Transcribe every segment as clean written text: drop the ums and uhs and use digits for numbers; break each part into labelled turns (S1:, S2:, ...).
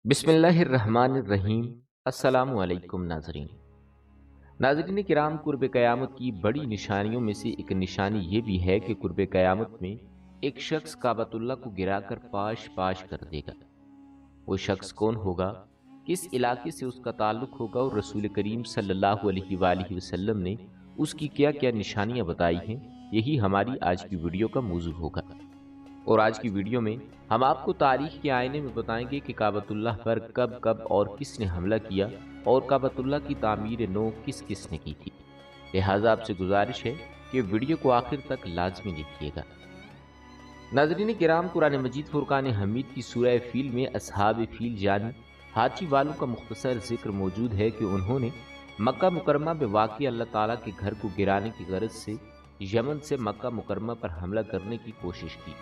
S1: بسم اللہ الرحمن الرحیم۔ السلام علیکم ناظرین کرام، قرب قیامت کی بڑی نشانیوں میں سے ایک نشانی یہ بھی ہے کہ قرب قیامت میں ایک شخص کعبۃ اللہ کو گرا کر پاش پاش کر دے گا۔ وہ شخص کون ہوگا، کس علاقے سے اس کا تعلق ہوگا، اور رسول کریم صلی اللہ علیہ وآلہ وسلم نے اس کی کیا کیا نشانیاں بتائی ہیں، یہی ہماری آج کی ویڈیو کا موضوع ہوگا۔ اور آج کی ویڈیو میں ہم آپ کو تاریخ کے آئینے میں بتائیں گے کہ کعبۃ اللہ پر کب کب اور کس نے حملہ کیا، اور کعبۃ اللہ کی تعمیر نو کس کس نے کی تھی۔ لہٰذا آپ سے گزارش ہے کہ ویڈیو کو آخر تک لازمی دیکھیے گا۔ ناظرین کرام، قرآن مجید فرقان حمید کی سورہ فیل میں اصحاب فیل یعنی ہاتھی والوں کا مختصر ذکر موجود ہے کہ انہوں نے مکہ مکرمہ میں واقع اللہ تعالیٰ کے گھر کو گرانے کی غرض سے یمن سے مکہ مکرمہ پر حملہ کرنے کی کوشش کی۔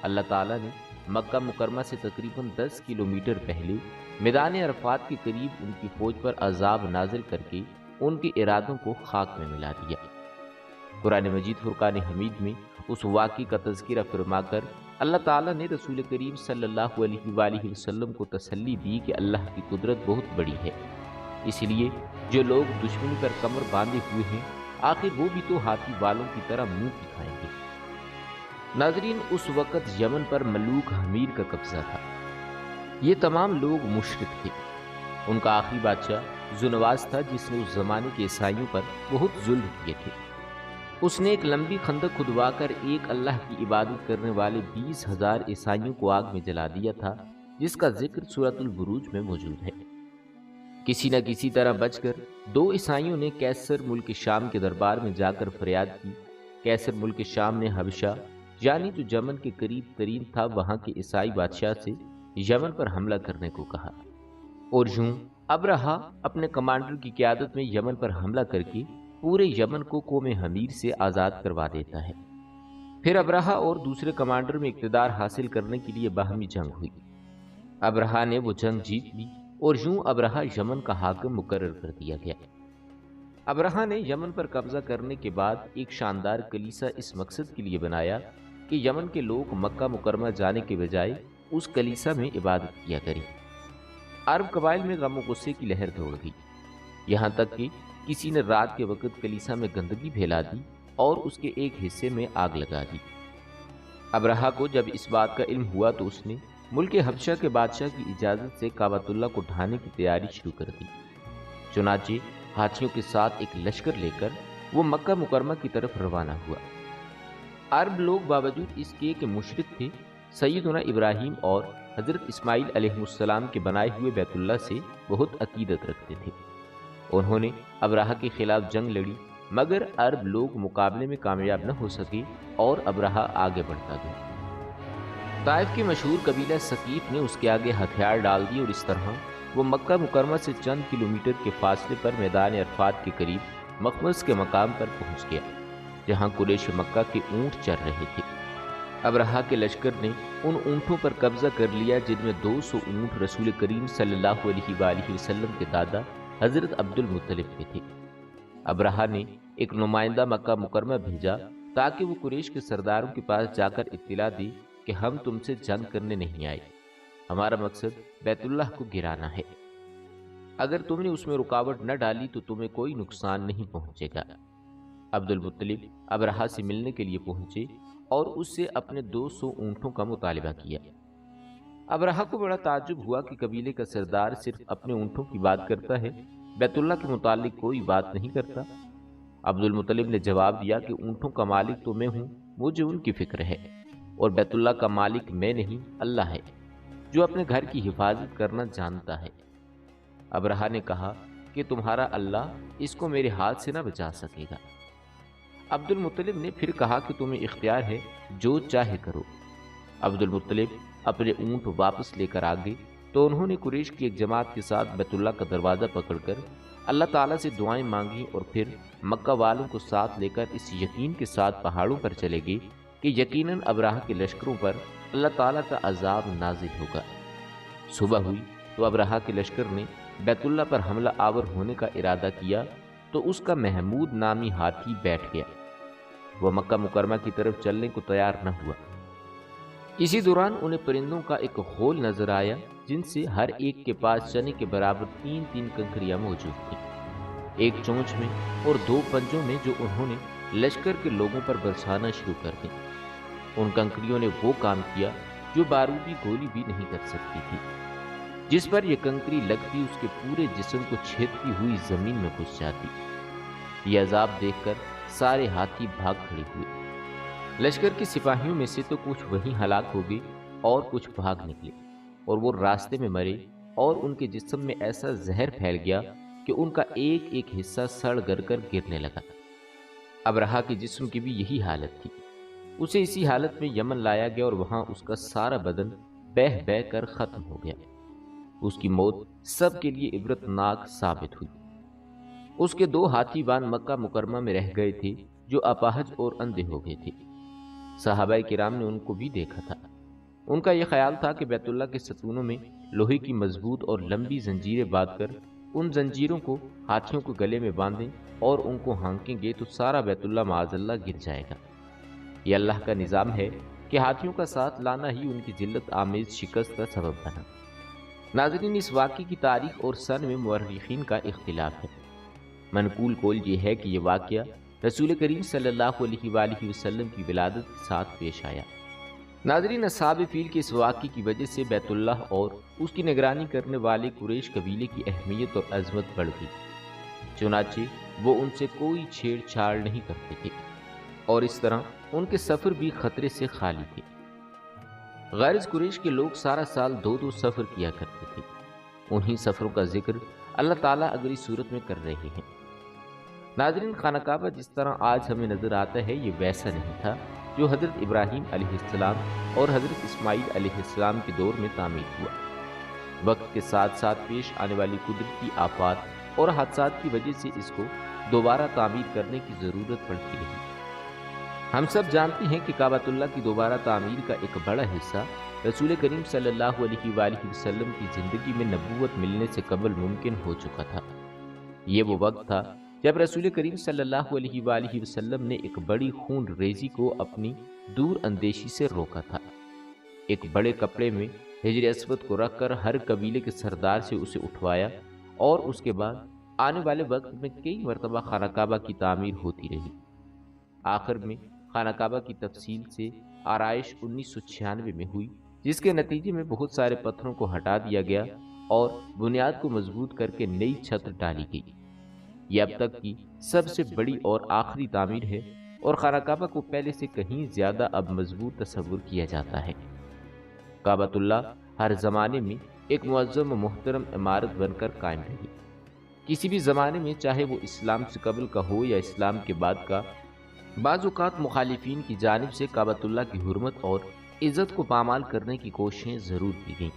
S1: اللہ تعالیٰ نے مکہ مکرمہ سے تقریباً 10 کلومیٹر پہلے میدان عرفات کے قریب ان کی فوج پر عذاب نازل کر کے ان کے ارادوں کو خاک میں ملا دیا۔ قرآن مجید فرقان حمید میں اس واقعے کا تذکرہ فرما کر اللہ تعالیٰ نے رسول کریم صلی اللہ علیہ وآلہ وسلم کو تسلی دی کہ اللہ کی قدرت بہت بڑی ہے، اس لیے جو لوگ دشمنی پر کمر باندھے ہوئے ہیں، آخر وہ بھی تو ہاتھی والوں کی طرح منہ دکھائیں گے۔ ناظرین، اس وقت یمن پر ملوک حمیر کا قبضہ تھا۔ یہ تمام لوگ مشرک تھے۔ ان کا آخری بادشاہ ذونواس تھا، جس نے اس زمانے کے عیسائیوں پر بہت ظلم کیے تھے۔ اس نے ایک لمبی خندق کھدوا کر ایک اللہ کی عبادت کرنے والے 20,000 عیسائیوں کو آگ میں جلا دیا تھا، جس کا ذکر سورۃ البروج میں موجود ہے۔ کسی نہ کسی طرح بچ کر 2 عیسائیوں نے کیسر ملک شام کے دربار میں جا کر فریاد کی۔ کیسر ملک شام نے حبشہ یعنی جو یمن کے قریب ترین تھا، وہاں کے عیسائی بادشاہ سے یمن پر حملہ کرنے کو کہا، اور یوں ابرہہ اپنے کمانڈر کی قیادت میں یمن پر حملہ کر کے پورے یمن کو قوم حمیر سے آزاد کروا دیتا ہے۔ پھر ابرہہ اور دوسرے کمانڈر میں اقتدار حاصل کرنے کے لیے باہمی جنگ ہوئی۔ ابرہہ نے وہ جنگ جیت لی، اور یوں ابرہہ یمن کا حاکم مقرر کر دیا گیا۔ ابرہہ نے یمن پر قبضہ کرنے کے بعد ایک شاندار کلیسا اس مقصد کے لیے بنایا کہ یمن کے لوگ مکہ مکرمہ جانے کے بجائے اس کلیسا میں عبادت کیا کریں۔ عرب قبائل میں غم و غصے کی لہر دوڑ گئی، یہاں تک کہ کسی نے رات کے وقت کلیسا میں گندگی پھیلا دی اور اس کے ایک حصے میں آگ لگا دی۔ ابرہہ کو جب اس بات کا علم ہوا تو اس نے ملک حبشہ کے بادشاہ کی اجازت سے کعبۃ اللہ کو ڈھانے کی تیاری شروع کر دی۔ چنانچہ ہاتھیوں کے ساتھ ایک لشکر لے کر وہ مکہ مکرمہ کی طرف روانہ ہوا۔ عرب لوگ باوجود اس کے کہ مشرک تھے، سیدنا ابراہیم اور حضرت اسماعیل علیہ السلام کے بنائے ہوئے بیت اللہ سے بہت عقیدت رکھتے تھے۔ انہوں نے ابرہہ کے خلاف جنگ لڑی، مگر عرب لوگ مقابلے میں کامیاب نہ ہو سکے اور ابرہہ آگے بڑھتا گیا۔ طائف کے مشہور قبیلہ ثقیف نے اس کے آگے ہتھیار ڈال دیے، اور اس طرح وہ مکہ مکرمہ سے چند کلومیٹر کے فاصلے پر میدان عرفات کے قریب مخمص کے مقام پر پہنچ گیا، جہاں قریش مکہ کے اونٹ چر رہے تھے۔ ابرہہ کے لشکر نے ان اونٹوں پر قبضہ کر لیا، جن میں 200 اونٹ رسول کریم صلی اللہ علیہ وآلہ وسلم کے دادا حضرت عبد المطلب کے تھے۔ ابرہہ نے ایک نمائندہ مکہ مکرمہ بھیجا تاکہ وہ قریش کے سرداروں کے پاس جا کر اطلاع دے کہ ہم تم سے جنگ کرنے نہیں آئے، ہمارا مقصد بیت اللہ کو گرانا ہے۔ اگر تم نے اس میں رکاوٹ نہ ڈالی تو تمہیں کوئی نقصان نہیں پہنچے گا۔ عبد المطلب ابرہہ سے ملنے کے لیے پہنچے اور اس سے اپنے 200 اونٹوں کا مطالبہ کیا۔ ابرہہ کو بڑا تعجب ہوا کہ قبیلے کا سردار صرف اپنے اونٹوں کی بات کرتا ہے، بیت اللہ کے متعلق کوئی بات نہیں کرتا۔ عبد المطلب نے جواب دیا کہ اونٹوں کا مالک تو میں ہوں، مجھے ان کی فکر ہے، اور بیت اللہ کا مالک میں نہیں، اللہ ہے، جو اپنے گھر کی حفاظت کرنا جانتا ہے۔ ابرہہ نے کہا کہ تمہارا اللہ اس کو میرے ہاتھ سے نہ بچا سکے گا۔ عبد المطلب نے پھر کہا کہ تمہیں اختیار ہے، جو چاہے کرو۔ عبد المطلب اپنے اونٹ واپس لے کر آگے تو انہوں نے قریش کی ایک جماعت کے ساتھ بیت اللہ کا دروازہ پکڑ کر اللہ تعالیٰ سے دعائیں مانگی، اور پھر مکہ والوں کو ساتھ لے کر اس یقین کے ساتھ پہاڑوں پر چلے گئے کہ یقیناً ابرہہ کے لشکروں پر اللہ تعالیٰ کا عذاب نازل ہوگا۔ صبح ہوئی تو ابرہہ کے لشکر نے بیت اللہ پر حملہ آور ہونے کا ارادہ کیا تو اس کا محمود نامی ہاتھی بیٹھ گیا۔ وہ مکہ مکرمہ کی طرف چلنے کو تیار نہ ہوا۔ اسی دوران انہیں پرندوں کا ایک غول نظر آیا جن سے ہر ایک کے پاس چنے کے برابر 3 کنکریاں موجود تھیں، ایک چونچ میں اور 2 پنجوں میں، جو انہوں نے لشکر کے لوگوں پر برسانا شروع کر دی۔ ان کنکریوں نے وہ کام کیا جو بارودی گولی بھی نہیں کر سکتی تھی۔ جس پر یہ کنکری لگتی اس کے پورے جسم کو چھیدتی ہوئی زمین میں گھس جاتی۔ یہ عذاب دیکھ کر سارے ہاتھی بھاگ کھڑے ہوئے۔ لشکر کے سپاہیوں میں سے تو کچھ وہیں ہلاک ہو گئے اور کچھ بھاگ نکلے، اور وہ راستے میں مرے، اور ان کے جسم میں ایسا زہر پھیل گیا کہ ان کا ایک ایک حصہ سڑ گر کر گرنے لگا۔ ابرہہ کے جسم کی بھی یہی حالت تھی۔ اسے اسی حالت میں یمن لایا گیا اور وہاں اس کا سارا بدن بہہ بہہ کر ختم ہو گیا۔ اس کی موت سب کے لیے عبرتناک ثابت ہوئی۔ اس کے 2 ہاتھی بان مکہ مکرمہ میں رہ گئے تھے جو اپاہج اور اندھے ہو گئے تھے۔ صحابہ کرام نے ان کو بھی دیکھا تھا۔ ان کا یہ خیال تھا کہ بیت اللہ کے ستونوں میں لوہے کی مضبوط اور لمبی زنجیریں باندھ کر ان زنجیروں کو ہاتھیوں کے گلے میں باندھیں اور ان کو ہانکیں گے تو سارا بیت اللہ معاذ اللہ گر جائے گا۔ یہ اللہ کا نظام ہے کہ ہاتھیوں کا ساتھ لانا ہی ان کی ذلت آمیز شکست کا سبب بنا۔ ناظرین، اس واقعے کی تاریخ اور سن میں مورخین کا اختلاف ہے۔ منقول قول یہ ہے کہ یہ واقعہ رسول کریم صلی اللہ علیہ وآلہ وسلم کی ولادت کے ساتھ پیش آیا۔ ناظرین، اصحاب فیل کے اس واقعے کی وجہ سے بیت اللہ اور اس کی نگرانی کرنے والے قریش قبیلے کی اہمیت اور عظمت بڑھ گئی، چنانچہ وہ ان سے کوئی چھیڑ چھاڑ نہیں کرتے تھے، اور اس طرح ان کے سفر بھی خطرے سے خالی تھے۔ غرض قریش کے لوگ سارا سال 2 سفر کیا کرتے تھے۔ انہی سفروں کا ذکر اللہ تعالیٰ اگلی صورت میں کر رہے ہیں۔ ناظرین، خانہ کعبہ جس طرح آج ہمیں نظر آتا ہے یہ ویسا نہیں تھا جو حضرت ابراہیم علیہ السلام اور حضرت اسماعیل علیہ السلام کے دور میں تعمیر ہوا۔ وقت کے ساتھ ساتھ پیش آنے والی قدرتی آفات اور حادثات کی وجہ سے اس کو دوبارہ تعمیر کرنے کی ضرورت پڑتی رہی۔ ہم سب جانتے ہیں کہ کعبۃ اللہ کی دوبارہ تعمیر کا ایک بڑا حصہ رسول کریم صلی اللہ علیہ وآلہ وسلم کی زندگی میں نبوت ملنے سے قبل ممکن ہو چکا تھا۔ یہ وہ وقت تھا جب رسول کریم صلی اللہ علیہ وآلہ وسلم نے ایک بڑی خون ریزی کو اپنی دور اندیشی سے روکا تھا۔ ایک بڑے کپڑے میں حجر اسود کو رکھ کر ہر قبیلے کے سردار سے اسے اٹھوایا، اور اس کے بعد آنے والے وقت میں کئی مرتبہ خانہ کعبہ کی تعمیر ہوتی رہی۔ آخر میں خانہ کعبہ کی تفصیل سے آرائش 1996 میں ہوئی، جس کے نتیجے میں بہت سارے پتھروں کو ہٹا دیا گیا اور بنیاد کو مضبوط کر کے نئی چھت ڈالی گئی۔ یہ اب تک کی سب سے بڑی اور آخری تعمیر ہے، اور خانہ کعبہ کو پہلے سے کہیں زیادہ اب مضبوط تصور کیا جاتا ہے۔ کعبۃ اللہ ہر زمانے میں ایک معظم و محترم عمارت بن کر قائم رہی۔ کسی بھی زمانے میں، چاہے وہ اسلام سے قبل کا ہو یا اسلام کے بعد کا، بعض اوقات مخالفین کی جانب سے کعبۃ اللہ کی حرمت اور عزت کو پامال کرنے کی کوششیں ضرور کی گئیں،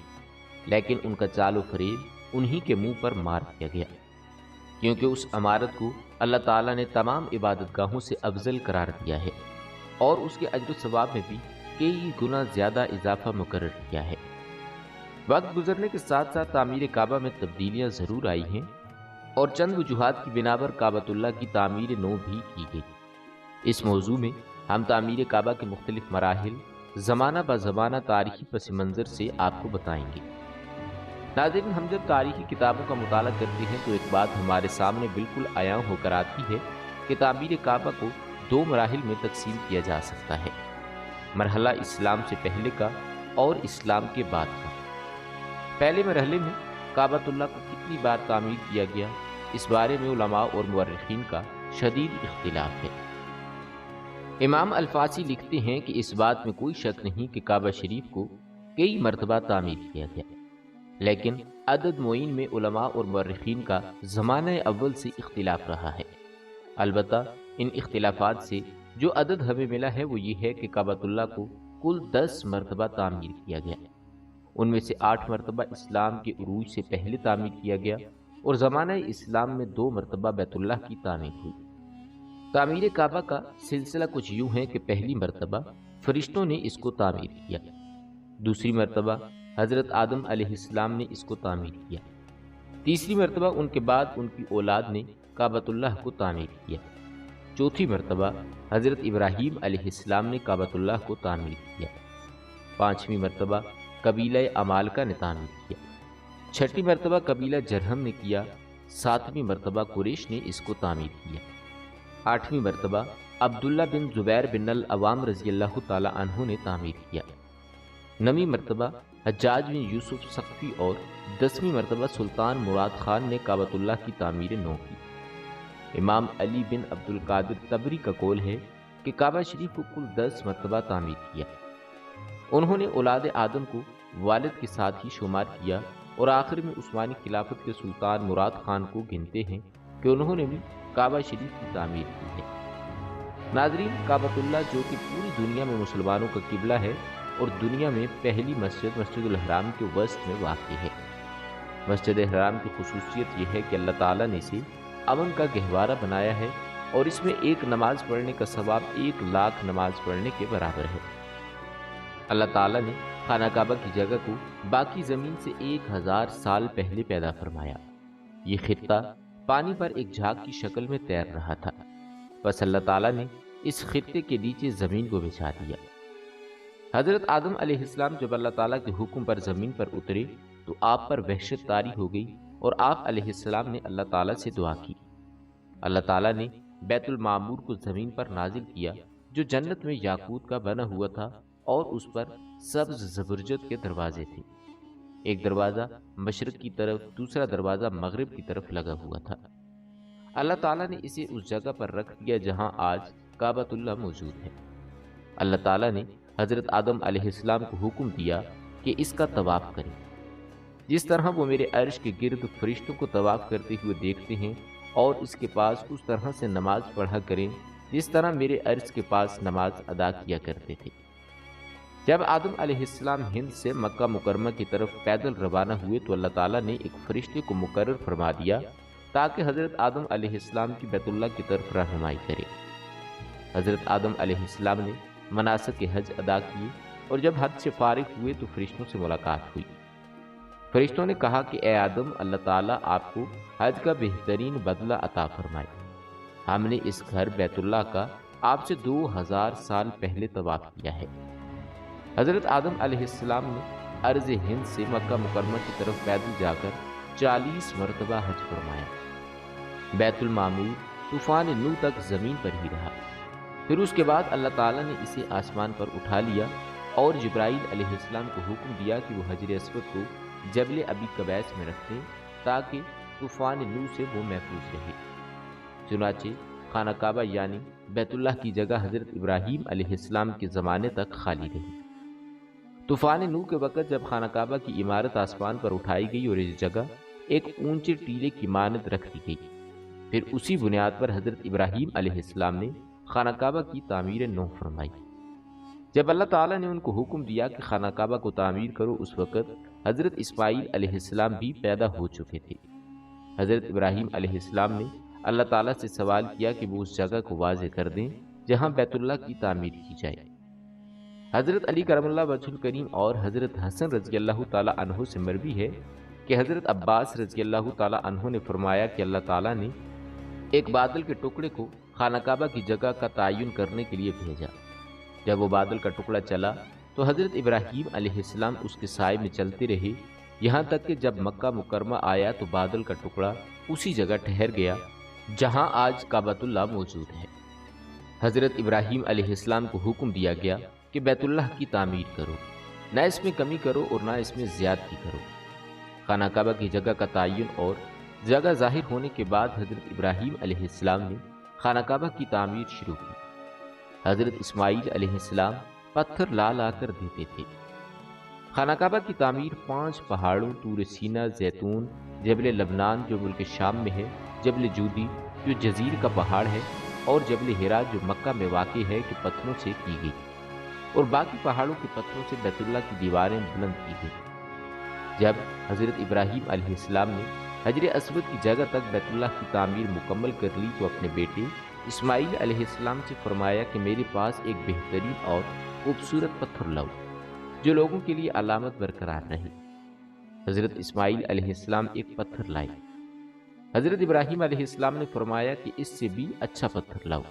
S1: لیکن ان کا چال و فریب انہی کے منہ پر مار دیا گیا، کیونکہ اس عمارت کو اللہ تعالیٰ نے تمام عبادت گاہوں سے افضل قرار دیا ہے، اور اس کے اجر و ثواب میں بھی کئی گنا زیادہ اضافہ مقرر کیا ہے۔ وقت گزرنے کے ساتھ ساتھ تعمیر کعبہ میں تبدیلیاں ضرور آئی ہیں، اور چند وجوہات کی بنا پر کعبۃ اللہ کی تعمیر نو بھی کی گئی۔ اس موضوع میں ہم تعمیر کعبہ کے مختلف مراحل زمانہ بہ زمانہ تاریخی پس منظر سے آپ کو بتائیں گے۔ ناظرین، ہم جب تاریخی کتابوں کا مطالعہ کرتے ہیں تو ایک بات ہمارے سامنے بالکل عیاں ہو کر آتی ہے کہ تعمیر کعبہ کو 2 مراحل میں تقسیم کیا جا سکتا ہے، مرحلہ اسلام سے پہلے کا اور اسلام کے بعد کا۔ پہلے مرحلے میں کعبۃ اللہ کو کتنی بار تعمیر کیا گیا، اس بارے میں علماء اور مورخین کا شدید اختلاف ہے۔ امام الفاسی لکھتے ہیں کہ اس بات میں کوئی شک نہیں کہ کعبہ شریف کو کئی مرتبہ تعمیر کیا گیا، لیکن عدد معین میں علماء اور مورخین کا زمانہ اول سے اختلاف رہا ہے۔ البتہ ان اختلافات سے جو عدد ہمیں ملا ہے وہ یہ ہے کہ کعبۃ اللہ کو کل 10 مرتبہ تعمیر کیا گیا، ان میں سے 8 مرتبہ اسلام کے عروج سے پہلے تعمیر کیا گیا، اور زمانہ اسلام میں 2 مرتبہ بیت اللہ کی تعمیر ہوئی۔ تعمیر کعبہ کا سلسلہ کچھ یوں ہے کہ پہلی مرتبہ فرشتوں نے اس کو تعمیر کیا، دوسری مرتبہ حضرت آدم علیہ السلام نے اس کو تعمیر کیا، تیسری مرتبہ ان کے بعد ان کی اولاد نے کعبۃ اللہ کو تعمیر کیا، چوتھی مرتبہ حضرت ابراہیم علیہ السلام نے کعبۃ اللہ کو تعمیر کیا، 5ویں مرتبہ قبیلہ عمالقہ نے تعمیر کیا، 6ٹھی مرتبہ قبیلہ جرہم نے کیا، 7ویں مرتبہ قریش نے اس کو تعمیر کیا، 8ویں مرتبہ عبداللہ بن زبیر بن العوام رضی اللہ تعالی عنہ نے تعمیر کیا، 9ویں مرتبہ حجاج بن یوسف ثقفی اور 10ویں مرتبہ سلطان مراد خان نے کعبۃ اللہ کی تعمیر نو کی۔ امام علی بن عبد القادر تبری کا قول ہے کہ کعبہ شریف کو کل 10 مرتبہ تعمیر کیا۔ انہوں نے اولاد آدم کو والد کے ساتھ ہی شمار کیا اور آخر میں عثمانی خلافت کے سلطان مراد خان کو گنتے ہیں کہ انہوں نے بھی کعبہ شریف کی تعمیر کی ہے۔ ناظرین، کعبۃ اللہ جو کہ پوری دنیا میں مسلمانوں کا قبلہ ہے اور دنیا میں پہلی مسجد مسجد الحرام کے وسط میں واقع ہے۔ مسجد الحرام کی خصوصیت یہ ہے کہ اللہ تعالیٰ نے اسے امن کا گہوارہ بنایا ہے اور اس میں ایک نماز پڑھنے کا ثواب 1,00,000 نماز پڑھنے کے برابر ہے۔ اللہ تعالیٰ نے خانہ کعبہ کی جگہ کو باقی زمین سے 1000 سال پہلے پیدا فرمایا۔ یہ خطہ پانی پر ایک جھاگ کی شکل میں تیر رہا تھا، بس اللہ تعالیٰ نے اس خطے کے نیچے زمین کو بچھا دیا۔ حضرت آدم علیہ السلام جب اللہ تعالیٰ کے حکم پر زمین پر اترے تو آپ پر وحشت طاری ہو گئی اور آپ علیہ السلام نے اللہ تعالیٰ سے دعا کی۔ اللہ تعالیٰ نے بیت المعمور کو زمین پر نازل کیا جو جنت میں یاقوت کا بنا ہوا تھا اور اس پر سبز زبرجد کے دروازے تھے، ایک دروازہ مشرق کی طرف، دوسرا دروازہ مغرب کی طرف لگا ہوا تھا۔ اللہ تعالیٰ نے اسے اس جگہ پر رکھ دیا جہاں آج کعبۃ اللہ موجود ہے۔ اللہ تعالیٰ نے حضرت آدم علیہ السلام کو حکم دیا کہ اس کا طواف کریں، جس طرح وہ میرے عرش کے گرد فرشتوں کو طواف کرتے ہوئے دیکھتے ہیں، اور اس کے پاس اس طرح سے نماز پڑھا کریں جس طرح میرے عرش کے پاس نماز ادا کیا کرتے تھے۔ جب آدم علیہ السلام ہند سے مکہ مکرمہ کی طرف پیدل روانہ ہوئے تو اللہ تعالیٰ نے ایک فرشتے کو مقرر فرما دیا تاکہ حضرت آدم علیہ السلام کی بیت اللہ کی طرف رہنمائی کرے۔ حضرت آدم علیہ السلام نے مناسک حج ادا کیے اور جب حج سے فارغ ہوئے تو فرشتوں سے ملاقات ہوئی۔ فرشتوں نے کہا کہ اے آدم، اللہ تعالیٰ آپ کو حج کا بہترین بدلہ عطا فرمائے۔ ہم نے اس گھر بیت اللہ کا آپ سے 2000 سال پہلے طواف کیا ہے۔ حضرت آدم علیہ السلام نے ارض ہند سے مکہ مکرمہ کی طرف پیدل جا کر 40 مرتبہ حج فرمایا۔ بیت المعمور طوفان نوح تک زمین پر ہی رہا، پھر اس کے بعد اللہ تعالیٰ نے اسے آسمان پر اٹھا لیا اور جبرائیل علیہ السلام کو حکم دیا کہ وہ حجر اسود کو جبل ابی قبیس میں رکھ دیں تاکہ طوفان نوح سے وہ محفوظ رہے۔ چنانچہ خانہ کعبہ یعنی بیت اللہ کی جگہ حضرت ابراہیم علیہ السلام کے زمانے تک خالی رہی۔ طوفان نوح کے وقت جب خانہ کعبہ کی عمارت آسمان پر اٹھائی گئی اور اس جگہ ایک اونچے ٹیلے کی مانند رکھ دی گئی، پھر اسی بنیاد پر حضرت ابراہیم علیہ السلام نے خانہ کعبہ کی تعمیر نو فرمائی۔ جب اللہ تعالیٰ نے ان کو حکم دیا کہ خانہ کعبہ کو تعمیر کرو، اس وقت حضرت اسماعیل علیہ السلام بھی پیدا ہو چکے تھے۔ حضرت ابراہیم علیہ السلام نے اللہ تعالیٰ سے سوال کیا کہ وہ اس جگہ کو واضح کر دیں جہاں بیت اللہ کی تعمیر کی جائے۔ حضرت علی کرم اللہ وجہ الکریم اور حضرت حسن رضی اللہ تعالیٰ عنہ سے مروی ہے کہ حضرت عباس رضی اللہ تعالیٰ عنہ نے فرمایا کہ اللہ تعالیٰ نے ایک بادل کے ٹکڑے کو خانہ کعبہ کی جگہ کا تعین کرنے کے لیے بھیجا۔ جب وہ بادل کا ٹکڑا چلا تو حضرت ابراہیم علیہ السلام اس کے سائے میں چلتے رہے، یہاں تک کہ جب مکہ مکرمہ آیا تو بادل کا ٹکڑا اسی جگہ ٹھہر گیا جہاں آج کعبۃ اللہ موجود ہے۔ حضرت ابراہیم علیہ السلام کو حکم دیا گیا کہ بیت اللہ کی تعمیر کرو، نہ اس میں کمی کرو اور نہ اس میں زیادتی کرو۔ خانہ کعبہ کی جگہ کا تعین اور جگہ ظاہر ہونے کے بعد حضرت ابراہیم علیہ السلام نے خانہ کعبہ کی تعمیر شروع کی۔ حضرت اسماعیل علیہ السلام پتھر لا لا کر دیتے تھے۔ خانہ کعبہ کی تعمیر 5 پہاڑوں طور سینا، زیتون، جبل لبنان جو ملک شام میں ہے، جبل جودی جو جزیر کا پہاڑ ہے، اور جبل ہرا جو مکہ میں واقع ہے کہ پتھروں سے کی گئی، اور باقی پہاڑوں کے پتھروں سے بیت اللہ کی دیواریں بلند کی گئی۔ جب حضرت ابراہیم علیہ السلام نے حجر اسود کی جگہ تک بیت اللہ کی تعمیر مکمل کر لی تو اپنے بیٹے اسماعیل علیہ السلام سے فرمایا کہ میرے پاس ایک بہترین اور خوبصورت پتھر لاؤ جو لوگوں کے لیے علامت برقرار رہے۔ حضرت اسماعیل علیہ السلام ایک پتھر لائے۔ حضرت ابراہیم علیہ السلام نے فرمایا کہ اس سے بھی اچھا پتھر لاؤ۔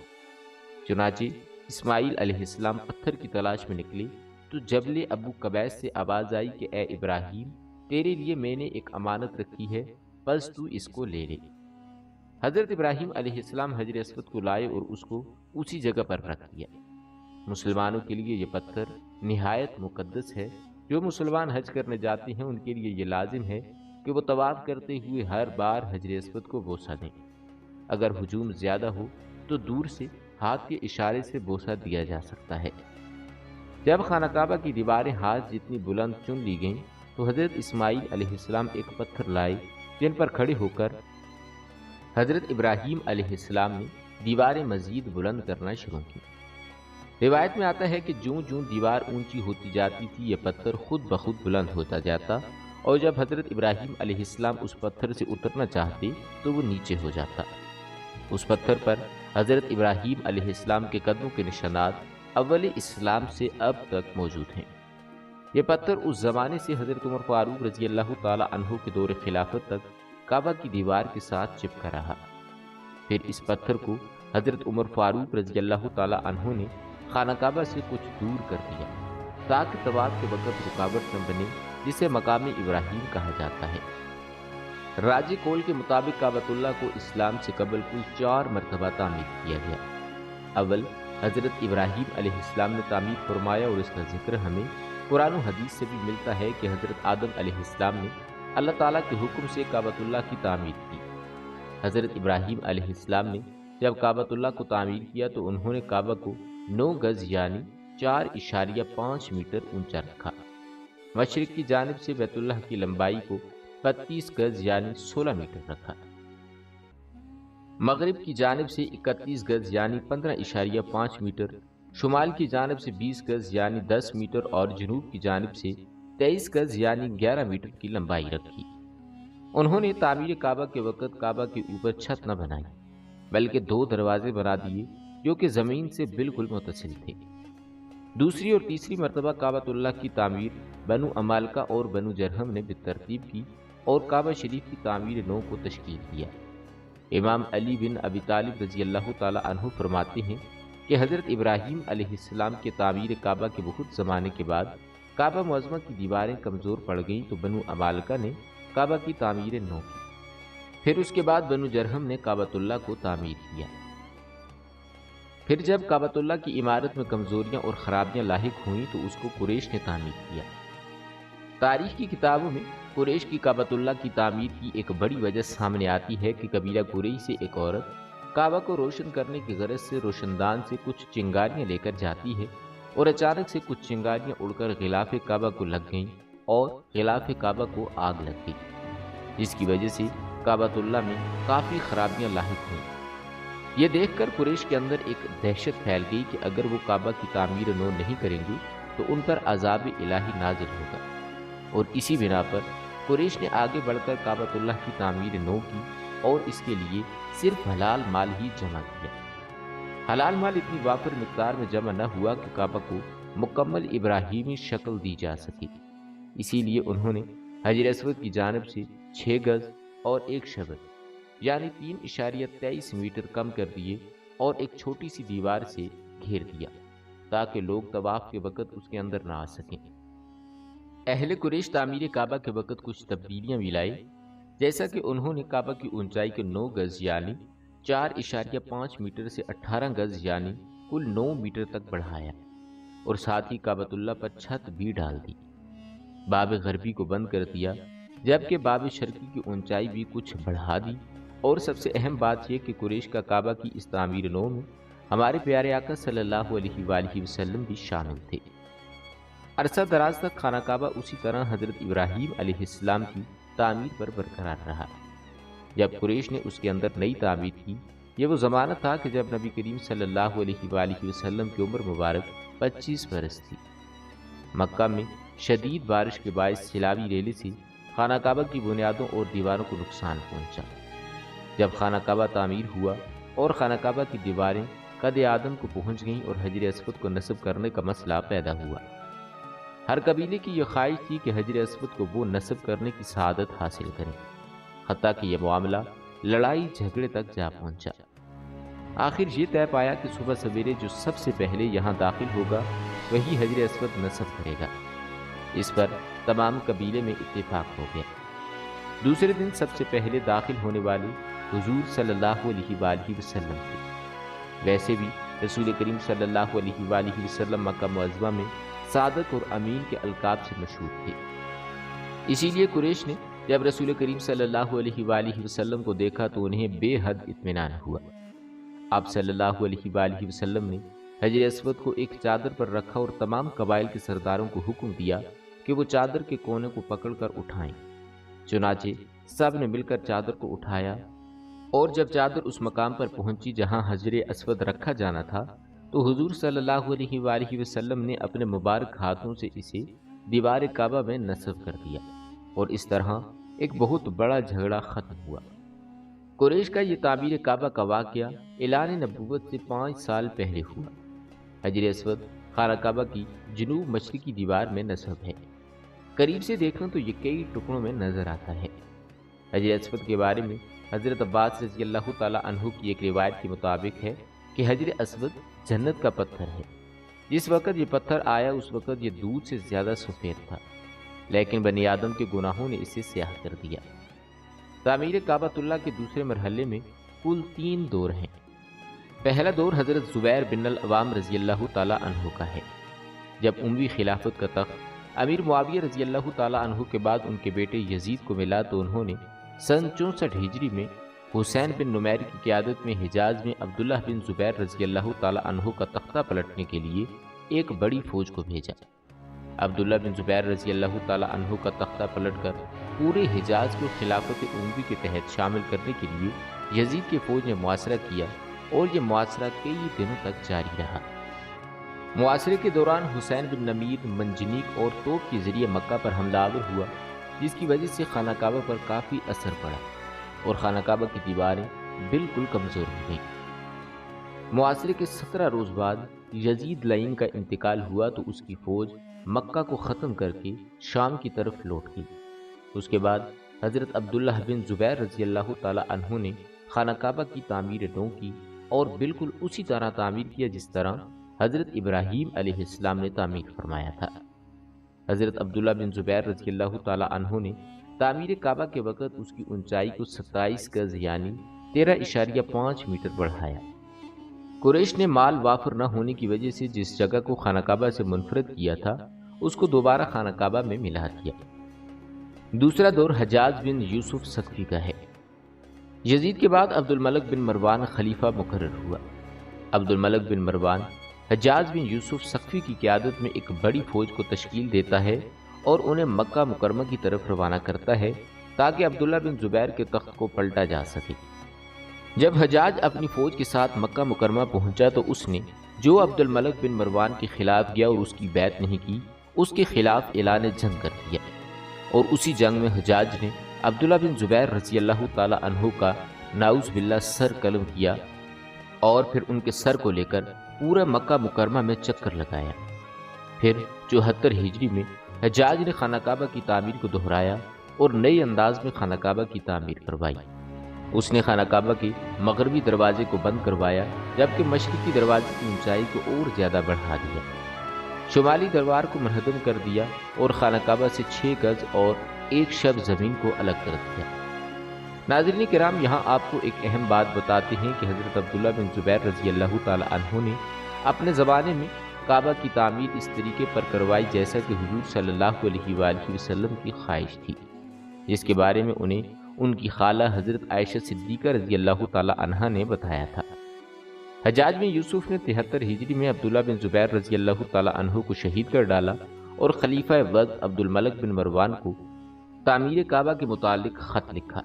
S1: چنانچہ اسماعیل علیہ السلام پتھر کی تلاش میں نکلے تو جبل ابو قبیس سے آواز آئی کہ اے ابراہیم، تیرے لیے میں نے ایک امانت رکھی ہے، بس تو اس کو لے لے۔ حضرت ابراہیم علیہ السلام حجر اسود کو لائے اور اس کو اسی جگہ پر رکھ دیا۔ مسلمانوں کے لیے یہ پتھر نہایت مقدس ہے۔ جو مسلمان حج کرنے جاتے ہیں ان کے لیے یہ لازم ہے کہ وہ طواف کرتے ہوئے ہر بار حجر اسود کو بوسہ دیں۔ اگر ہجوم زیادہ ہو تو دور سے ہاتھ کے اشارے سے بوسہ دیا جا سکتا ہے۔ جب خانہ کعبہ کی دیواریں ہاتھ جتنی بلند چن لی گئیں تو حضرت اسماعیل علیہ السلام ایک پتھر لائے جن پر کھڑے ہو کر حضرت ابراہیم علیہ السلام نے دیواریں مزید بلند کرنا شروع کی۔ روایت میں آتا ہے کہ جوں جوں دیوار اونچی ہوتی جاتی تھی یہ پتھر خود بخود بلند ہوتا جاتا، اور جب حضرت ابراہیم علیہ السلام اس پتھر سے اترنا چاہتے تو وہ نیچے ہو جاتا۔ اس پتھر پر حضرت ابراہیم علیہ السلام کے قدموں کے نشانات اول اسلام سے اب تک موجود ہیں۔ یہ پتھر اس زمانے سے حضرت عمر فاروق رضی اللہ تعالی عنہ کے دور خلافت تک کعبہ کی دیوار کے ساتھ چپکا رہا۔ پھر اس پتھر کو حضرت عمر فاروق رضی اللہ تعالی عنہ نے خانہ کعبہ سے کچھ دور کر دیا تاکہ طواف کے وقت رکاوٹ نہ بنے، جسے مقام ابراہیم کہا جاتا ہے۔ راجی قول کے مطابق کعبۃ اللہ کو اسلام سے قبل کل 4 مرتبہ تعمیر کیا گیا۔ اول حضرت ابراہیم علیہ السلام نے تعمیر فرمایا، اور اس کا ذکر ہمیں قرآن و حدیث سے بھی ملتا ہے کہ حضرت آدم علیہ السلام نے اللہ تعالیٰ کے حکم سے کعبۃ اللہ کی تعمیر کی۔ حضرت ابراہیم علیہ السلام نے جب کعبۃ اللہ کو تعمیر کیا تو انہوں نے کعبہ کو 9 گز یعنی 4.5 میٹر اونچا رکھا۔ مشرق کی جانب سے بیت اللہ کی لمبائی کو 32 گز یعنی 16 میٹر رکھا۔ مغرب کی جانب سے 31 گز یعنی 15.5 میٹر، شمال کی جانب سے 20 گز یعنی 10 میٹر اور جنوب کی جانب سے 23 گز یعنی 11 میٹر کی لمبائی رکھی۔ انہوں نے تعمیر کعبہ کے وقت کعبہ کے اوپر چھت نہ بنائی، بلکہ 2 دروازے بنا دیے جو کہ زمین سے بالکل متصل تھے۔ دوسری اور تیسری مرتبہ کعبۃ اللہ کی تعمیر بنو امالکہ اور بنو جرہم نے بالترتیب کی اور کعبہ شریف کی تعمیر نو کو تشکیل دیا۔ امام علی بن ابی طالب رضی اللہ تعالی عنہ فرماتے ہیں کہ حضرت ابراہیم علیہ السلام کے تعمیر کعبہ کے بہت زمانے کے بعد کعبہ معظمہ کی دیواریں کمزور پڑ گئیں تو بنو امالکہ نے کعبہ کی تعمیر نو کی۔ پھر اس کے بعد بنو جرہم نے کعبۃ اللہ کو تعمیر کیا۔ پھر جب کعبۃ اللہ کی عمارت میں کمزوریاں اور خرابیاں لاحق ہوئیں تو اس کو قریش نے تعمیر کیا۔ تاریخ کی کتابوں میں قریش کی کعبۃ اللہ کی تعمیر کی ایک بڑی وجہ سامنے آتی ہے کہ قبیلہ قریش سے ایک عورت کعبہ کو روشن کرنے کی غرض سے روشن دان سے کچھ چنگاریاں لے کر جاتی ہے، اور اچانک سے کچھ چنگاریاں اڑ کر غلاف کعبہ کو لگ گئیں اور غلاف کعبہ کو آگ لگ گئی، جس کی وجہ سے کعبۃ اللہ میں کافی خرابیاں لاحق ہوئیں۔ یہ دیکھ کر قریش کے اندر ایک دہشت پھیل گئی کہ اگر وہ کعبہ کی تعمیر نو نہیں کریں گے تو ان پر عذاب الہی نازل ہوگا، اور اسی بنا پر قریش نے آگے بڑھ کر کعبۃ اللہ کی تعمیر نو کی اور اس کے لیے صرف حلال مال ہی جمع کیا۔ حلال مال اتنی وافر مقدار میں جمع نہ ہوا کہ کعبہ کو مکمل ابراہیمی شکل دی جا سکے، اسی لیے انہوں نے حجر اسود کی جانب سے 6 گز اور 1 شبر یعنی 3.23 میٹر کم کر دیے اور ایک چھوٹی سی دیوار سے گھیر دیا تاکہ لوگ طواف کے وقت اس کے اندر نہ آ سکیں۔ اہل قریش تعمیر کعبہ کے وقت کچھ تبدیلیاں بھی لائے، جیسا کہ انہوں نے کعبہ کی اونچائی کو 9 گز یعنی 4.5 میٹر سے 18 گز یعنی کل 9 میٹر تک بڑھایا، اور ساتھ ہی کعبۃ اللہ پر چھت بھی ڈال دی۔ باب غربی کو بند کر دیا، جبکہ باب شرقی کی اونچائی بھی کچھ بڑھا دی، اور سب سے اہم بات یہ کہ قریش کا کعبہ کی اس تعمیر نو میں ہمارے پیارے آقا صلی اللہ علیہ وآلہ وسلم بھی شامل تھے۔ عرصہ دراز تک خانہ کعبہ اسی طرح حضرت ابراہیم علیہ السلام کی تعمیر پر برقرار رہا۔ جب قریش نے اس کے اندر نئی تعمیر کی، یہ وہ زمانہ تھا کہ جب نبی کریم صلی اللہ علیہ وآلہ وسلم کی عمر مبارک 25 برس تھی۔ مکہ میں شدید بارش کے باعث سیلابی ریلے سے خانہ کعبہ کی بنیادوں اور دیواروں کو نقصان پہنچا۔ جب خانہ کعبہ تعمیر ہوا اور خانہ کعبہ کی دیواریں قد آدم کو پہنچ گئیں اور حجر اسود کو نصب کرنے کا مسئلہ پیدا ہوا، ہر قبیلے کی یہ خواہش تھی کہ حجر اسود کو وہ نصب کرنے کی سعادت حاصل کریں، حتیٰ کہ یہ معاملہ لڑائی جھگڑے تک جا پہنچا۔ آخر یہ طے پایا کہ صبح سویرے جو سب سے پہلے یہاں داخل ہوگا وہی حجر اسود نصب کرے گا۔ اس پر تمام قبیلے میں اتفاق ہو گیا۔ دوسرے دن سب سے پہلے داخل ہونے والے حضور صلی اللہ علیہ وآلہ وسلم تھے۔ ویسے بھی رسول کریم صلی اللہ علیہ وآلہ وسلم مکہ معظمہ میں سعادت اور امین کے القاب سے مشہور تھے۔ اسی لیے قریش نے جب رسول کریم صلی اللہ علیہ وآلہ وسلم کو دیکھا تو انہیں بے حد اطمینان ہوا۔ آپ صلی اللہ علیہ وآلہ وسلم نے حجر اسود کو ایک چادر پر رکھا اور تمام قبائل کے سرداروں کو حکم دیا کہ وہ چادر کے کونے کو پکڑ کر اٹھائیں۔ چنانچہ سب نے مل کر چادر کو اٹھایا، اور جب چادر اس مقام پر پہنچی جہاں حجر اسود رکھا جانا تھا تو حضور صلی اللہ علیہ وآلہ وسلم نے اپنے مبارک ہاتھوں سے اسے دیوار کعبہ میں نصب کر دیا، اور اس طرح ایک بہت بڑا جھگڑا ختم ہوا۔ قریش کا یہ تعمیر کعبہ کا واقعہ اعلان نبوت سے 5 سال پہلے ہوا۔ حجر اسود خانہ کعبہ کی جنوب مشرقی دیوار میں نصب ہے۔ قریب سے دیکھیں تو یہ کئی ٹکڑوں میں نظر آتا ہے۔ حجر اسود کے بارے میں حضرت عباس رضی اللہ تعالیٰ عنہ کی ایک روایت کے مطابق ہے کہ حجر اسود جنت کا پتھر ہے۔ جس وقت یہ پتھر آیا اس وقت یہ دودھ سے زیادہ سفید تھا، لیکن بنی آدم کے گناہوں نے اسے سیاہ کر دیا۔ تعمیر کعبۃ اللہ کے دوسرے مرحلے میں کل 3 دور ہیں۔ پہلا دور حضرت زبیر بن العوام رضی اللہ تعالیٰ عنہ کا ہے۔ جب اموی خلافت کا تخت امیر معاویہ رضی اللہ تعالیٰ عنہ کے بعد ان کے بیٹے یزید کو ملا تو انہوں نے سن 64 ہجری میں حسین بن نمیر کی قیادت میں حجاز میں عبداللہ بن زبیر رضی اللہ تعالیٰ عنہ کا تختہ پلٹنے کے لیے ایک بڑی فوج کو بھیجا۔ عبداللہ بن زبیر رضی اللہ تعالیٰ عنہ کا تختہ پلٹ کر پورے حجاز کو خلافت اموی کے تحت شامل کرنے کے لیے یزید کی فوج نے محاصرہ کیا، اور یہ محاصرہ کئی دنوں تک جاری رہا۔ محاصرے کے دوران حسین بن نمیر منجنیق اور توپ کے ذریعے مکہ پر حملہ آور ہوا، جس کی وجہ سے خانہ کعبہ پر کافی اثر پڑا اور خانہ کعبہ کی دیواریں بالکل کمزور ہو گئیں۔ محاصرے کے 17 روز بعد یزید لعین کا انتقال ہوا تو اس کی فوج مکہ کو ختم کر کے شام کی طرف لوٹ گئی۔ اس کے بعد حضرت عبداللہ بن زبیر رضی اللہ تعالیٰ عنہ نے خانہ کعبہ کی تعمیر نو کی، اور بالکل اسی طرح تعمیر کیا جس طرح حضرت ابراہیم علیہ السلام نے تعمیر فرمایا تھا۔ حضرت عبداللہ بن زبیر رضی اللہ تعالیٰ عنہ نے تعمیر کعبہ کے وقت اس کی اونچائی کو 27 گز یعنی 13.5 میٹر بڑھایا۔ قریش نے مال وافر نہ ہونے کی وجہ سے جس جگہ کو خانہ کعبہ سے منفرد کیا تھا اس کو دوبارہ خانہ کعبہ میں ملا دیا۔ دوسرا دور حجاج بن یوسف سقفی کا ہے۔ یزید کے بعد عبد الملک بن مروان خلیفہ مقرر ہوا۔ عبد الملک بن مروان حجاج بن یوسف سقفی کی قیادت میں ایک بڑی فوج کو تشکیل دیتا ہے اور انہیں مکہ مکرمہ کی طرف روانہ کرتا ہے تاکہ عبداللہ بن زبیر کے تخت کو پلٹا جا سکے۔ جب حجاج اپنی فوج کے ساتھ مکہ مکرمہ پہنچا تو اس نے جو عبد الملک بن مروان کے خلاف گیا اور اس کی بیعت نہیں کی، اس کے خلاف اعلان جنگ کر دیا، اور اسی جنگ میں حجاج نے عبداللہ بن زبیر رضی اللہ تعالی عنہ کا نعوذ باللہ سر قلم کیا، اور پھر ان کے سر کو لے کر پورا مکہ مکرمہ میں چکر لگایا۔ پھر 74 ہجری میں حجاج نے خانہ کعبہ کی تعمیر کو دہرایا اور نئے انداز میں خانہ کعبہ کی تعمیر کروائی۔ اس نے خانہ کعبہ کے مغربی دروازے کو بند کروایا، جبکہ مشرقی دروازے کی اونچائی کو اور زیادہ بڑھا دیا۔ شمالی دیوار کو منہدم کر دیا اور خانہ کعبہ سے 6 گز اور 1 شب زمین کو الگ کر دیا۔ ناظرین کرام، یہاں آپ کو ایک اہم بات بتاتے ہیں کہ حضرت عبداللہ بن زبیر رضی اللہ تعالی عنہ نے اپنے زمانے میں کعبہ کی تعمیر اس طریقے پر کروائی جیسا کہ حضور صلی اللہ علیہ وآلہ وسلم کی خواہش تھی، جس کے بارے میں انہیں ان کی خالہ حضرت عائشہ صدیقہ رضی اللہ تعالی عنہا نے بتایا تھا۔ حجاج بن یوسف نے 73 ہجری میں عبداللہ بن زبیر رضی اللہ تعالی عنہ کو شہید کر ڈالا اور خلیفہ وقت عبد الملک بن مروان کو تعمیر کعبہ کے متعلق خط لکھا۔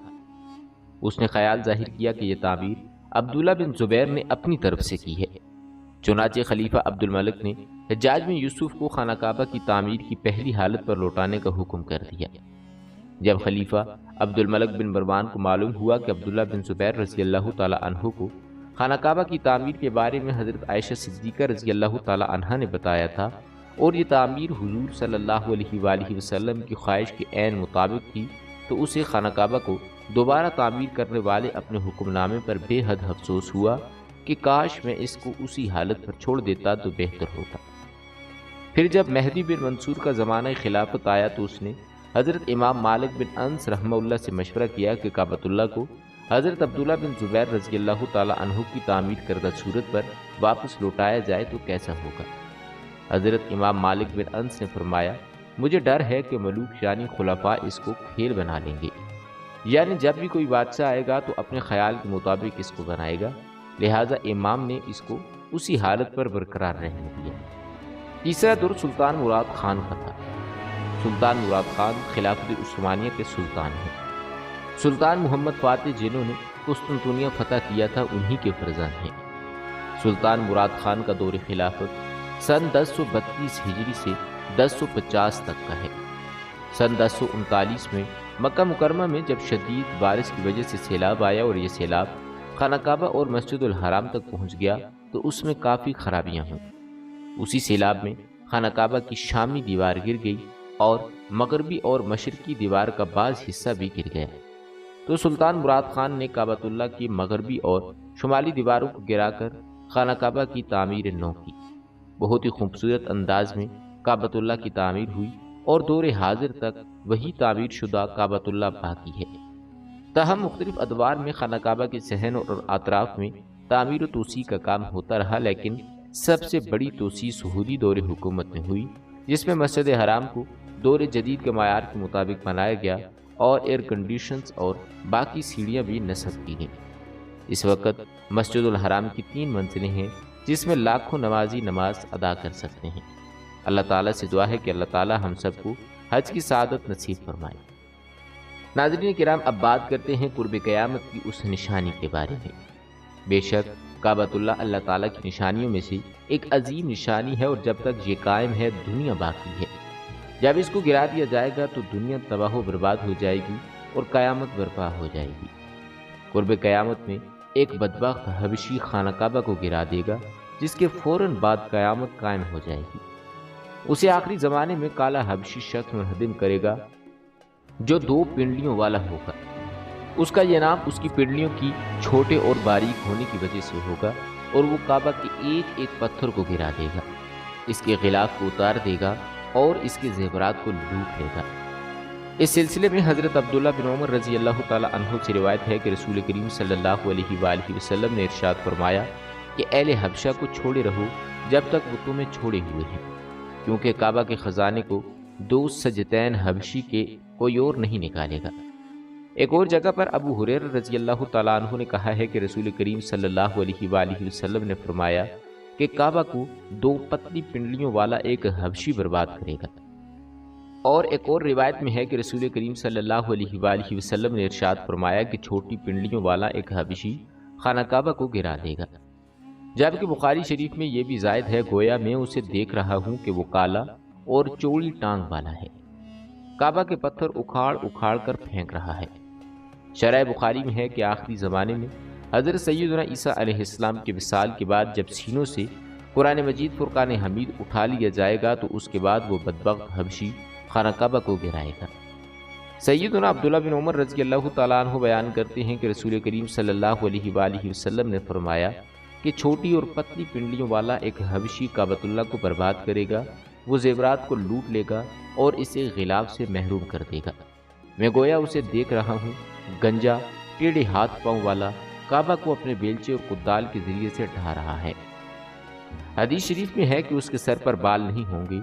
S1: اس نے خیال ظاہر کیا کہ یہ تعمیر عبداللہ بن زبیر نے اپنی طرف سے کی ہے۔ چنانچہ خلیفہ عبد الملک نے حجاج بن یوسف کو خانہ کعبہ کی تعمیر کی پہلی حالت پر لوٹانے کا حکم کر دیا۔ جب خلیفہ عبد الملک بن مروان کو معلوم ہوا کہ عبداللہ بن زبیر رضی اللہ تعالی عنہ کو خانہ کعبہ کی تعمیر کے بارے میں حضرت عائشہ صدیقہ رضی اللہ تعالی عنہا نے بتایا تھا اور یہ تعمیر حضور صلی اللہ علیہ وآلہ وسلم کی خواہش کے عین مطابق تھی، تو اسے خانہ کعبہ کو دوبارہ تعمیر کرنے والے اپنے حکم نامے پر بے حد افسوس ہوا کہ کاش میں اس کو اسی حالت پر چھوڑ دیتا تو بہتر ہوتا۔ پھر جب مہدی بن منصور کا زمانہ خلافت آیا تو اس نے حضرت امام مالک بن انس رحمہ اللہ سے مشورہ کیا کہ کعبۃ اللہ کو حضرت عبداللہ بن زبیر رضی اللہ تعالی عنہ کی تعمیر کردہ صورت پر واپس لوٹایا جائے تو کیسا ہوگا؟ حضرت امام مالک بن انس نے فرمایا، مجھے ڈر ہے کہ ملوک یعنی خلفاء اس کو کھیل بنا لیں گے، یعنی جب بھی کوئی بادشاہ آئے گا تو اپنے خیال کے مطابق اس کو بنائے گا، لہٰذا امام نے اس کو اسی حالت پر برقرار رہنے دیا۔ تیسرا دور سلطان مراد خان کا تھا۔ سلطان مراد خان خلافت عثمانیہ کے سلطان ہیں۔ سلطان محمد فاتح جنہوں نے قسطنطنیہ فتح کیا تھا انہی کے فرزند ہیں۔ سلطان مراد خان کا دور خلافت سن 1032 ہجری سے 1050 تک کا ہے۔ سن 1039 میں مکہ مکرمہ میں جب شدید بارش کی وجہ سے سیلاب آیا اور یہ سیلاب خانہ کعبہ اور مسجد الحرام تک پہنچ گیا تو اس میں کافی خرابیاں ہوئیں۔ اسی سیلاب میں خانہ کعبہ کی شامی دیوار گر گئی اور مغربی اور مشرقی دیوار کا بعض حصہ بھی گر گیا، تو سلطان مراد خان نے کعبۃ اللہ کی مغربی اور شمالی دیواروں کو گرا کر خانہ کعبہ کی تعمیر نو کی۔ بہت ہی خوبصورت انداز میں کعبۃ اللہ کی تعمیر ہوئی اور دور حاضر تک وہی تعمیر شدہ کعبۃ اللہ باقی ہے۔ تاہم مختلف ادوار میں خانہ کعبہ کے صحن اور اطراف میں تعمیر و توسیع کا کام ہوتا رہا، لیکن سب سے بڑی توسیع سعودی دور حکومت میں ہوئی، جس میں مسجد حرام کو دور جدید کے معیار کے مطابق بنایا گیا اور ایئر کنڈیشنز اور باقی سیڑھیاں بھی نصب کی گئیں۔ اس وقت مسجد الحرام کی 3 منزلیں ہیں جس میں لاکھوں نمازی نماز ادا کر سکتے ہیں۔ اللہ تعالیٰ سے دعا ہے کہ اللہ تعالیٰ ہم سب کو حج کی سعادت نصیب فرمائے۔ ناظرین کرام، اب بات کرتے ہیں قرب قیامت کی اس نشانی کے بارے میں۔ بے شک کعبۃ اللہ اللہ تعالیٰ کی نشانیوں میں سے ایک عظیم نشانی ہے، اور جب تک یہ قائم ہے دنیا باقی ہے۔ جب اس کو گرا دیا جائے گا تو دنیا تباہ و برباد ہو جائے گی اور قیامت برپا ہو جائے گی۔ قرب قیامت میں ایک بدبخت حبشی خانہ کعبہ کو گرا دے گا، جس کے فوراً بعد قیامت قائم ہو جائے گی۔ اسے آخری زمانے میں کالا حبشی شخص منہدم کرے گا جو 2 پنڈلیوں والا ہوگا۔ اس کا یہ نام اس کی پنڈلیوں کی چھوٹے اور باریک ہونے کی وجہ سے ہوگا، اور وہ کعبہ کے ایک ایک پتھر کو گرا دے گا، اس کے غلاف کو اتار دے گا اور اس کے زیورات کو لوٹ لے گا۔ اس سلسلے میں حضرت عبداللہ بن عمر رضی اللہ تعالی عنہ سے روایت ہے کہ رسول کریم صلی اللہ علیہ وآلہ وسلم نے ارشاد فرمایا کہ اہل حبشہ کو چھوڑے رہو جب تک وہ تمہیں چھوڑے ہوئے ہیں، کیونکہ کعبہ کے خزانے کو 2 سجتین حبشی کے کوئی اور نہیں نکالے گا۔ ایک اور جگہ پر ابو ہریرہ رضی اللہ تعالیٰ عنہ نے کہا ہے کہ رسول کریم صلی اللہ علیہ وآلہ وسلم نے فرمایا کہ کعبہ کو 2 پتلی پنڈلیوں والا ایک حبشی برباد کرے گا۔ اور ایک اور روایت میں ہے کہ رسول کریم صلی اللہ علیہ وآلہ وسلم نے ارشاد فرمایا کہ چھوٹی پنڈلیوں والا ایک حبشی خانہ کعبہ کو گرا دے گا۔ جبکہ بخاری شریف میں یہ بھی زائد ہے، گویا میں اسے دیکھ رہا ہوں کہ وہ کالا اور چوڑی ٹانگ والا ہے، کعبہ کے پتھر اکھاڑ اکھاڑ کر پھینک رہا ہے۔ شرح بخاری میں ہے کہ آخری زمانے میں حضرت سیدنا عیسیٰ علیہ السلام کے وصال کے بعد جب سینوں سے قرآن مجید فرقان حمید اٹھا لیا جائے گا تو اس کے بعد وہ بدبخت حبشی خانہ کعبہ کو گرائے گا۔ سیدنا عبداللہ بن عمر رضی اللہ تعالیٰ عنہ بیان کرتے ہیں کہ رسول کریم صلی اللہ علیہ وآلہ وسلم نے فرمایا کہ چھوٹی اور پتلی پنڈلیوں والا ایک حبشی کعبۃ اللہ کو برباد کرے گا، وہ زیورات کو لوٹ لے گا اور اسے غلاف سے محروم کر دے گا۔ میں گویا اسے دیکھ رہا ہوں، گنجا ٹیڑھے ہاتھ پاؤں والا، کعبہ کو اپنے بیلچے اور کدال کے ذریعے سے ڈھا رہا ہے۔ حدیث شریف میں ہے کہ اس کے سر پر بال نہیں ہوں گے،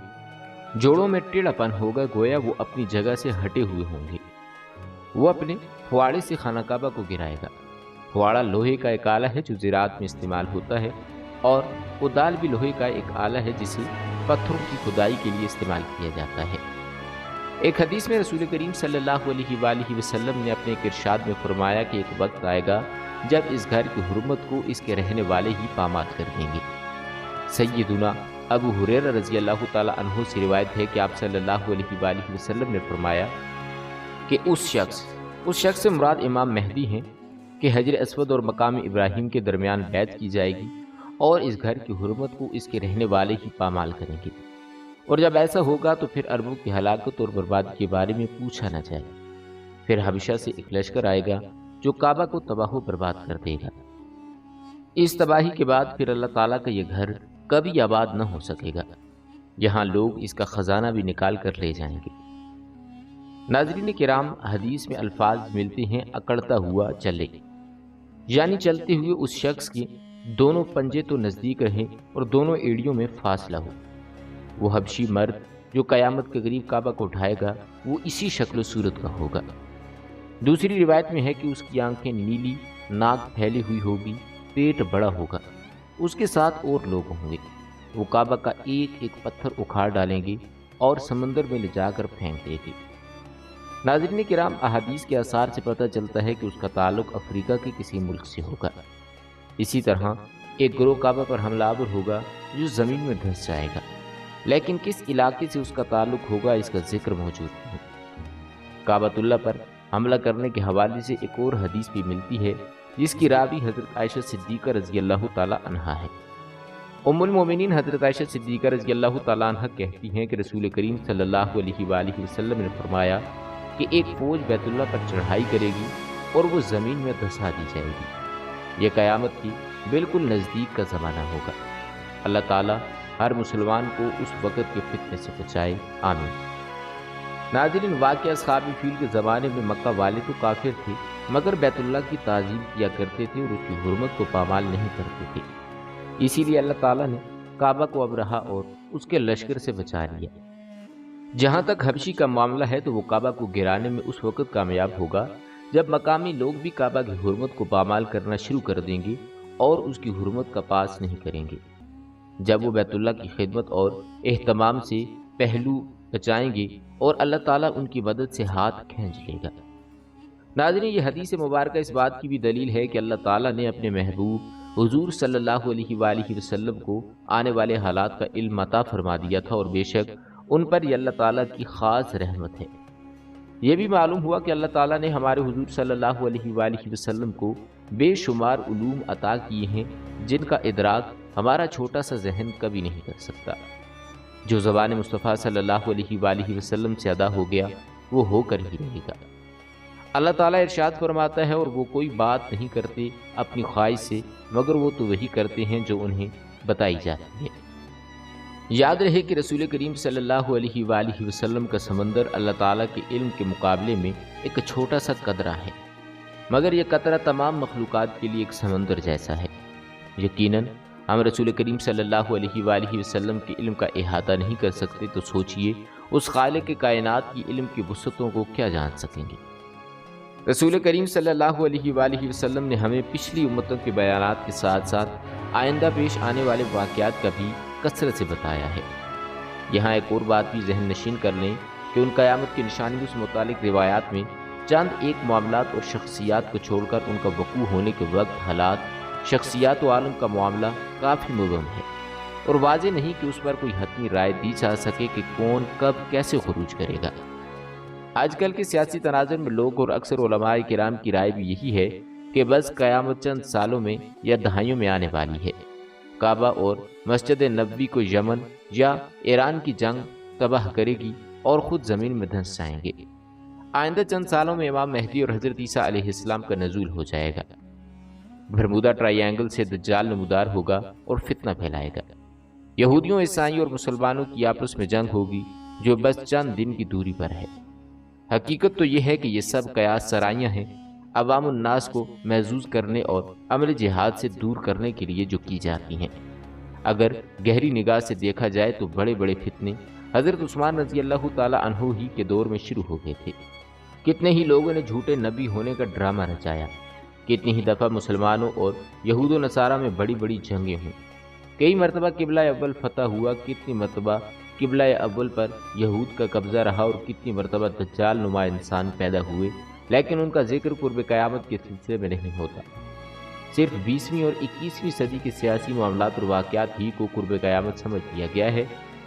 S1: جوڑوں میں ٹیڑھا پن ہوگا، گویا وہ اپنی جگہ سے ہٹے ہوئے ہوں گے۔ وہ اپنے پھواڑے سے خانہ کعبہ کو گرائے گا۔ پھواڑا لوہے کا ایک آلہ ہے جو زراعت میں استعمال ہوتا ہے، اور کدال بھی لوہے کا ایک آلہ ہے جسے پتھروں کی کھدائی کے لیے استعمال کیا جاتا ہے۔ ایک حدیث میں رسول کریم صلی اللہ علیہ وآلہ وسلم نے اپنے ایک ارشاد میں فرمایا کہ ایک وقت آئے گا جب اس گھر کی حرمت کو اس کے رہنے والے ہی پامال کر دیں گے۔ سیدنا ابو ہریرہ رضی اللہ تعالی عنہ سے روایت ہے کہ آپ صلی اللہ علیہ وآلہ وسلم نے فرمایا کہ اس شخص سے مراد امام مہدی ہیں کہ حجر اسود اور مقام ابراہیم کے درمیان بیعت کی جائے گی، اور اس گھر کی حرمت کو اس کے رہنے والے ہی پامال کریں گے، اور جب ایسا ہوگا تو پھر عربوں کی ہلاکت اور بربادی کے بارے میں پوچھا نہ جائے۔ پھر حبشہ سے ایک لشکر آئے گا جو کعبہ کو تباہ و برباد کر دے گا۔ اس تباہی کے بعد پھر اللہ تعالیٰ کا یہ گھر کبھی آباد نہ ہو سکے گا، یہاں لوگ اس کا خزانہ بھی نکال کر لے جائیں گے۔ ناظرین کرام، حدیث میں الفاظ ملتے ہیں اکڑتا ہوا چلے، یعنی چلتے ہوئے اس شخص کے دونوں پنجے تو نزدیک رہیں اور دونوں ایڑیوں میں فاصلہ ہو۔ وہ حبشی مرد جو قیامت کے قریب کعبہ کو اٹھائے گا وہ اسی شکل و صورت کا ہوگا۔ دوسری روایت میں ہے کہ اس کی آنکھیں نیلی، ناک پھیلی ہوئی ہوگی، پیٹ بڑا ہوگا، اس کے ساتھ اور لوگ ہوں گے۔ وہ کعبہ کا ایک ایک پتھر اکھاڑ ڈالیں گے اور سمندر میں لے جا کر پھینک دیں گے۔ ناظرین کرام، احادیث کے آثار سے پتہ چلتا ہے کہ اس کا تعلق افریقہ کے کسی ملک سے ہوگا۔ اسی طرح ایک گروہ کعبہ پر حملہ آور ہوگا جو زمین میں دھنس جائے گا، لیکن کس علاقے سے اس کا تعلق ہوگا اس کا ذکر موجود نہیں۔ کعبۃ اللہ پر حملہ کرنے کے حوالے سے ایک اور حدیث بھی ملتی ہے جس کی راوی حضرت عائشہ صدیقہ رضی اللہ تعالی عنہا ہے۔ ام المومنین حضرت عائشہ صدیقہ رضی اللہ تعالی عنہا کہتی ہیں کہ رسول کریم صلی اللہ علیہ وآلہ وسلم نے فرمایا کہ ایک فوج بیت اللہ پر چڑھائی کرے گی اور وہ زمین میں دھسا دی جائے گی۔ یہ قیامت کی بالکل نزدیک کا زمانہ ہوگا۔ اللہ تعالی ہر مسلمان کو اس وقت کے فتنے سے بچائے، آمین۔ ناظرین، واقعہ اصحاب فیل کے زمانے میں مکہ والے تو کافر تھے مگر بیت اللہ کی تعظیم کیا کرتے تھے اور اس کی حرمت کو پامال نہیں کرتے تھے۔ اسی لیے اللہ تعالیٰ نے کعبہ کو ابرہہ اور اس کے لشکر سے بچا لیا۔ جہاں تک حبشی کا معاملہ ہے تو وہ کعبہ کو گرانے میں اس وقت کامیاب ہوگا جب مقامی لوگ بھی کعبہ کی حرمت کو پامال کرنا شروع کر دیں گے اور اس کی حرمت کا پاس نہیں کریں گے۔ جب وہ بیت اللہ کی خدمت اور اہتمام سے پہلو بچائیں گے اور اللہ تعالیٰ ان کی مدد سے ہاتھ کھینچ لے گا۔ ناظرین، یہ حدیث مبارکہ اس بات کی بھی دلیل ہے کہ اللہ تعالیٰ نے اپنے محبوب حضور صلی اللہ علیہ وآلہ وسلم کو آنے والے حالات کا علم عطا فرما دیا تھا، اور بے شک ان پر یہ اللہ تعالیٰ کی خاص رحمت ہے۔ یہ بھی معلوم ہوا کہ اللہ تعالیٰ نے ہمارے حضور صلی اللہ علیہ وآلہ وسلم کو بے شمار علوم عطا کیے ہیں جن کا ادراک ہمارا چھوٹا سا ذہن کبھی نہیں کر سکتا۔ جو زبان مصطفیٰ صلی اللہ علیہ وآلہ وسلم سے ادا ہو گیا وہ ہو کر ہی رہے گا۔ اللہ تعالیٰ ارشاد فرماتا ہے، اور وہ کوئی بات نہیں کرتے اپنی خواہش سے مگر وہ تو وہی کرتے ہیں جو انہیں بتائی جاتی ہے۔ یاد رہے کہ رسول کریم صلی اللہ علیہ وآلہ وسلم کا سمندر اللہ تعالیٰ کے علم کے مقابلے میں ایک چھوٹا سا قطرہ ہے، مگر یہ قطرہ تمام مخلوقات کے لیے ایک سمندر جیسا ہے۔ یقیناً ہم رسول کریم صلی اللہ علیہ وآلہ وسلم کے علم کا احاطہ نہیں کر سکتے، تو سوچئے اس خالق کے کائنات کی علم کی وسعتوں کو کیا جان سکیں گے۔ رسول کریم صلی اللہ علیہ وآلہ وسلم نے ہمیں پچھلی امتوں کے بیانات کے ساتھ ساتھ آئندہ پیش آنے والے واقعات کا بھی کثرت سے بتایا ہے۔ یہاں ایک اور بات بھی ذہن نشین کر لیں کہ ان قیامت کی نشانیوں سے متعلق روایات میں چند ایک معاملات اور شخصیات کو چھوڑ کر ان کا وقوع ہونے کے وقت، حالات، شخصیات و عالم کا معاملہ کافی مبہم ہے، اور واضح نہیں کہ اس پر کوئی حتمی رائے دی جا سکے کہ کون کب کیسے خروج کرے گا۔ آج کل کے سیاسی تناظر میں لوگ اور اکثر علماء کرام کی رائے بھی یہی ہے کہ بس قیامت چند سالوں میں یا دہائیوں میں آنے والی ہے۔ کعبہ اور مسجد نبوی کو یمن یا ایران کی جنگ تباہ کرے گی اور خود زمین میں دھنس جائیں گے۔ آئندہ چند سالوں میں امام مہدی اور حضرت عیسیٰ علیہ السلام کا نزول ہو جائے گا۔ برمودا ٹرائی اینگل سے دجال نمودار ہوگا اور فتنہ پھیلائے گا۔ یہودیوں، عیسائیوں اور مسلمانوں کی آپس میں جنگ ہوگی جو بس چند دن کی دوری پر ہے۔ حقیقت تو یہ ہے کہ یہ سب قیاس سرائیاں ہیں عوام الناس کو محظوظ کرنے اور عمل جہاد سے دور کرنے کے لیے جو کی جاتی ہیں۔ اگر گہری نگاہ سے دیکھا جائے تو بڑے بڑے فتنے حضرت عثمان رضی اللہ تعالی عنہ ہی کے دور میں شروع ہو گئے تھے۔ کتنے ہی لوگوں نے جھوٹے نبی ہونے کا ڈرامہ رچایا، کتنی ہی دفعہ مسلمانوں اور یہود و نصارہ میں بڑی بڑی جنگیں ہوئیں، کئی مرتبہ قبلہ اول فتح ہوا، کتنی مرتبہ قبلہ اول پر یہود کا قبضہ رہا، اور کتنی مرتبہ دجال نما انسان پیدا ہوئے، لیکن ان کا ذکر قرب قیامت کے سلسلے میں نہیں ہوتا۔ صرف 20ویں اور 21ویں صدی کے سیاسی معاملات اور واقعات ہی کو قرب قیامت سمجھ لیا گیا ہے،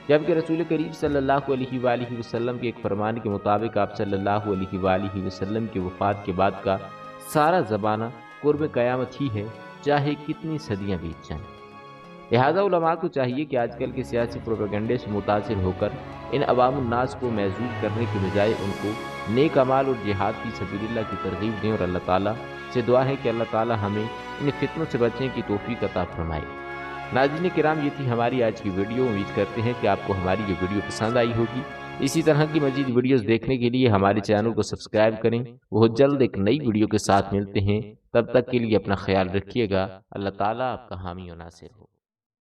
S1: جبکہ رسول کریم صلی اللہ علیہ وآلہ وسلم کے ایک فرمان کے مطابق آپ صلی اللہ علیہ وآلہ وسلم کی وفات کے بعد کا سارا زمانہ قرب قیامت ہی ہے، چاہے کتنی صدیاں بیت جائیں۔ لہٰذا علماء کو چاہیے کہ آج کل کے سیاسی پروپیگنڈے سے متاثر ہو کر ان عوام الناس کو محظوظ کرنے کے بجائے ان کو نیک اعمال اور جہاد فی سبیل اللہ کی ترغیب دیں، اور اللہ تعالیٰ سے دعا ہے کہ اللہ تعالیٰ ہمیں ان فتنوں سے بچنے کی توفیق عطا فرمائے۔ ناظرین کرام، یہ تھی ہماری آج کی ویڈیو۔ امید کرتے ہیں کہ آپ کو ہماری یہ ویڈیو پسند آئی ہوگی۔ اسی طرح کی مزید ویڈیوز دیکھنے کے لیے ہمارے چینل کو سبسکرائب کریں۔ بہت جلد ایک نئی ویڈیو کے ساتھ ملتے ہیں، تب تک کے لیے اپنا خیال رکھیے گا۔ اللہ تعالیٰ آپ کا حامی و ناصر ہو۔